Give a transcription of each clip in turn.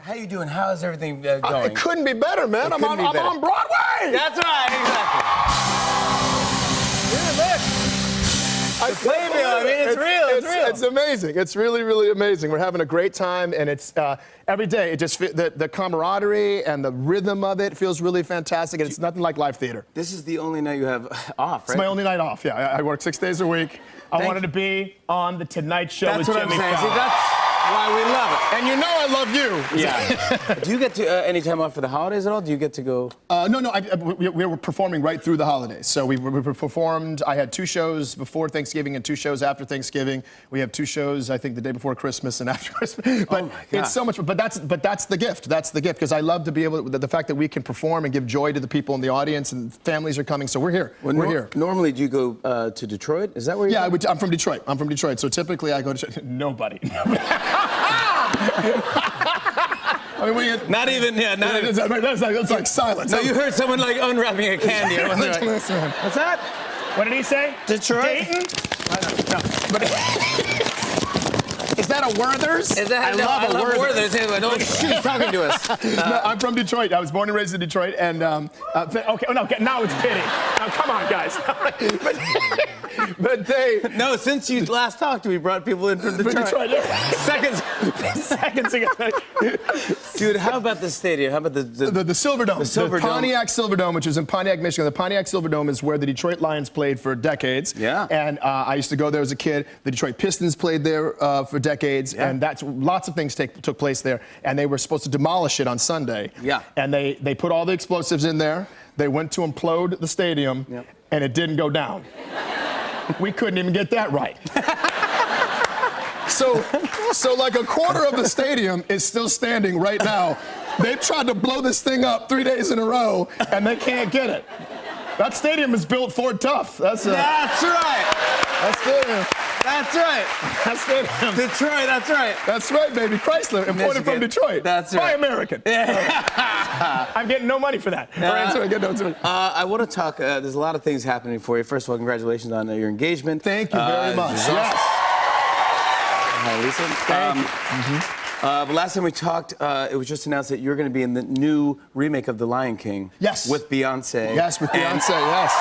How you doing? How is everything going? It couldn't be better, man. I'm on Broadway. That's right, exactly. Playbill, I mean, it's real. It's amazing. It's really, really amazing. We're having a great time, and it's every day. It just the camaraderie and the rhythm of it feels really fantastic, and it's nothing like live theater. This is the only night you have off, right? It's my only night off. Yeah, I work 6 days a week. I wanted to be on the Tonight Show That's with what Jimmy I'm saying. Fallon. See, that's why we love it. And you know I love you. Yeah. Do you get to any time off for the holidays at all? Do you get to go? No. We were performing right through the holidays. So we performed. I had 2 shows before Thanksgiving and 2 shows after Thanksgiving. We have 2 shows, I think, the day before Christmas and after Christmas. But oh my God. It's so much. But that's the gift. That's the gift, because I love to be able to, the fact that we can perform and give joy to the people in the audience, and families are coming. So we're here. We're here. Normally, do you go to Detroit? Is that where you're? Yeah, I'm from Detroit. So typically I go to nobody. I mean, Not even. That's like silence. No, you heard someone like unwrapping a candy. Listen. What's that? What did he say? Detroit? Dayton? Is that a Werther's? I love Werther's. Anyway, don't she's talking to us. No, I'm from Detroit. I was born and raised in Detroit, and Okay, now it's pity. Now, come on, guys. but they. No, since you last talked, we brought people in from Detroit. Seconds ago. Dude, how about the stadium? How about the Silverdome? The Pontiac Silverdome, which is in Pontiac, Michigan. The Pontiac Silverdome is where the Detroit Lions played for decades. Yeah. And I used to go there as a kid. The Detroit Pistons played there for decades, and that's lots of things took place there. And they were supposed to demolish it on Sunday. Yeah. And they put all the explosives in there. They went to implode the stadium, and it didn't go down. We couldn't even get that right. So like a quarter of the stadium is still standing right now. They've tried to blow this thing up 3 days in a row, and they can't get it. That stadium is built Ford Tough. That's right. That's right. Detroit, that's right. That's right, baby. Chrysler, imported from Detroit. That's right. Buy American. I'm getting no money for that. I want to talk, there's a lot of things happening for you. First of all, congratulations on your engagement. Thank you very much. Yes. Hi, Lisa. Thank you. But last time we talked, it was just announced that you're going to be in the new remake of The Lion King. Yes. With Beyonce. Yes, with Beyonce, yes.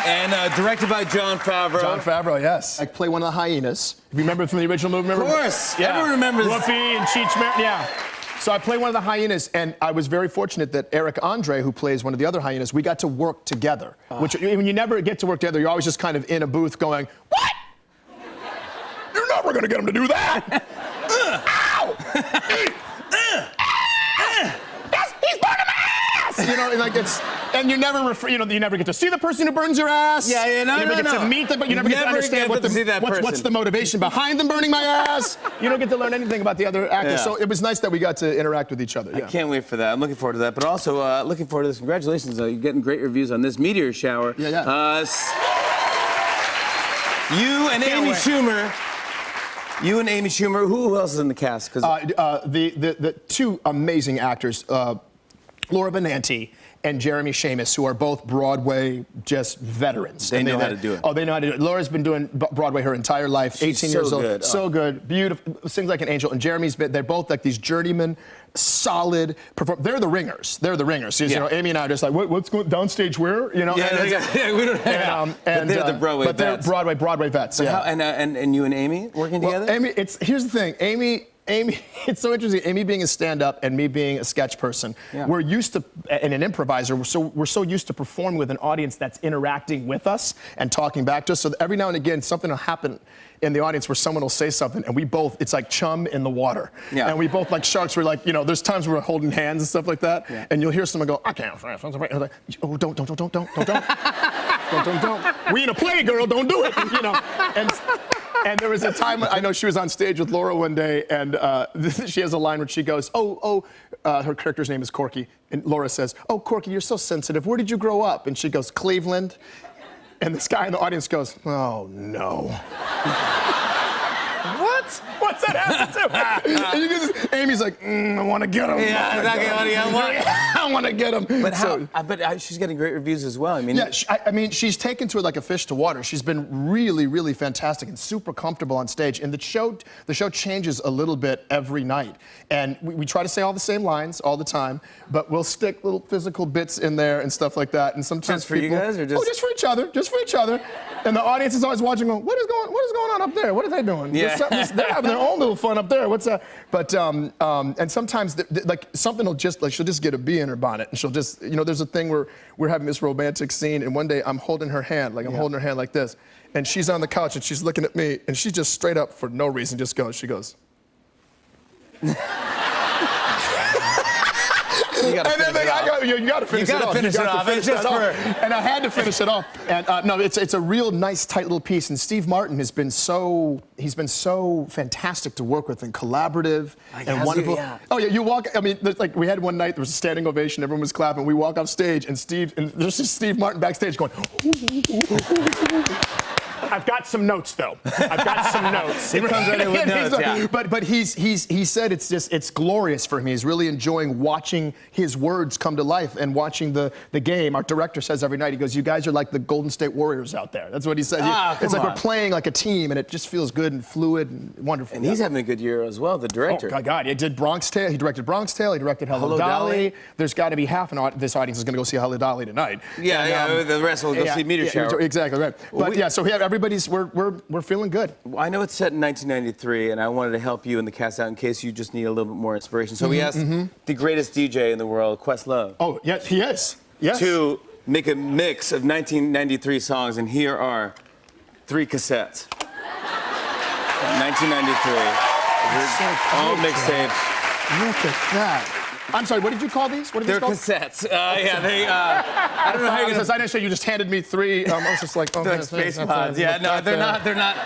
And directed by Jon Favreau. Jon Favreau, yes. I play one of the hyenas. You remember from the original movie? Of course. Yeah. Everyone remembers. Whoopi and Cheech Marin, yeah. So I play one of the hyenas, and I was very fortunate that Eric Andre, who plays one of the other hyenas, we got to work together. Which, when you never get to work together, you're always just kind of in a booth going, what? You're never going to get him to do that. Ow! He's burning my ass! You know, like it's, and you never get to see the person who burns your ass. You never get to meet them, but you never get to understand what's the motivation behind them burning my ass. You don't get to learn anything about the other actors. Yeah. So it was nice that we got to interact with each other. I can't wait for that. I'm looking forward to that. But also, looking forward to this. Congratulations. You're getting great reviews on this Meteor Shower. Yeah. You and Amy Schumer. You and Amy Schumer. Who else is in the cast? The 2 amazing actors, Laura Benanti and Jeremy Shamus, who are both Broadway just veterans. They know how to do it. Oh, they know how to do it. Laura's been doing Broadway her entire life, She's 18 so years old. good. So good, beautiful, sings like an angel. And they're both like these journeymen, solid performers. They're the ringers. You know, Amy and I are just like, what's going downstage where? You know? We don't have. But they're the Broadway vets. They're Broadway vets. So and you and Amy working together? Amy, here's the thing. Amy, it's so interesting. Amy being a stand-up and me being a sketch person, we're used to, and an improviser, we're so used to performing with an audience that's interacting with us and talking back to us. So every now and again, something will happen in the audience where someone will say something, and it's like chum in the water. Yeah. And we both, like sharks, we're like, there's times where we're holding hands and stuff like that, and you'll hear someone go, I can't. And like, oh, don't. We in a play, girl, don't do it. And there was a time I know she was on stage with Laura one day, and she has a line where she goes, her character's name is Corky, and Laura says, oh, Corky, you're so sensitive. Where did you grow up? And she goes, Cleveland. And this guy in the audience goes, oh, no. What? What's that have to do? And you can just, Amy Amy's like, I want to get him. Yeah, exactly. I want to get him. But I bet she's getting great reviews as well. I mean, yeah, I mean, she's taken to it like a fish to water. She's been really, really fantastic and super comfortable on stage. And the show changes a little bit every night. And we try to say all the same lines all the time, but we'll stick little physical bits in there and stuff like that. And sometimes just for you guys, or just? Oh, just for each other, just for each other. And the audience is always watching, going, what is going on up there? What are they doing? Yeah. They're having their own little fun up there. What's that? But and sometimes like something will just like she'll just get a bee in her bonnet, and she'll just there's a thing where we're having this romantic scene, and one day I'm holding her hand, like I'm holding her hand like this, and she's on the couch and she's looking at me, and she just straight up for no reason just goes, she goes. You gotta and then you gotta finish it off. Finish it off. It's just for... And I had to finish it off. And no, it's a real nice, tight little piece. And Steve Martin has been so fantastic to work with and collaborative and wonderful. Yeah. Oh yeah, you walk. I mean, like we had one night there was a standing ovation, everyone was clapping. We walk off stage and there's just Steve Martin backstage going. I've got some notes, though. I've got some notes. He comes right in with notes, yeah. But he said it's glorious for him. He's really enjoying watching his words come to life and watching the game. Our director says every night, he goes, you guys are like the Golden State Warriors out there. That's what he said. It's like we're playing like a team, and it just feels good and fluid and wonderful. And he's having a good year as well, the director. Oh, my God. He did Bronx Tale. He directed Bronx Tale. He directed Hello, Dolly. There's got to be half this audience is going to go see Hello, Dolly tonight. Yeah, the rest will go see Meteor Shower. Exactly, right. But so we're feeling good. Well, I know it's set in 1993, and I wanted to help you and the cast out in case you just need a little bit more inspiration. So we asked the greatest DJ in the world, Questlove. Oh, yes, he is. Yes. To make a mix of 1993 songs, and here are 3 cassettes. 1993. All mixtapes. Look at that. I'm sorry, what did you call these? What are these called? Cassettes. Yeah, they. I don't know how you're gonna. I didn't say you just handed me 3. I was just like, like space pods. Yeah, no, they're not. They're not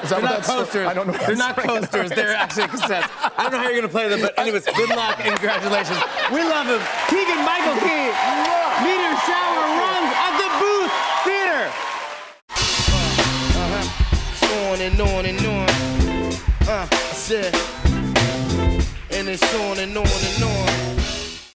posters. I don't know. They're not posters. They're actually cassettes. I don't know how you're gonna play them, but anyways, good luck and congratulations. We love him. Keegan-Michael Key. Meteor Shower runs at the Booth Theater. On and on and on. I said, and it's on and on and on.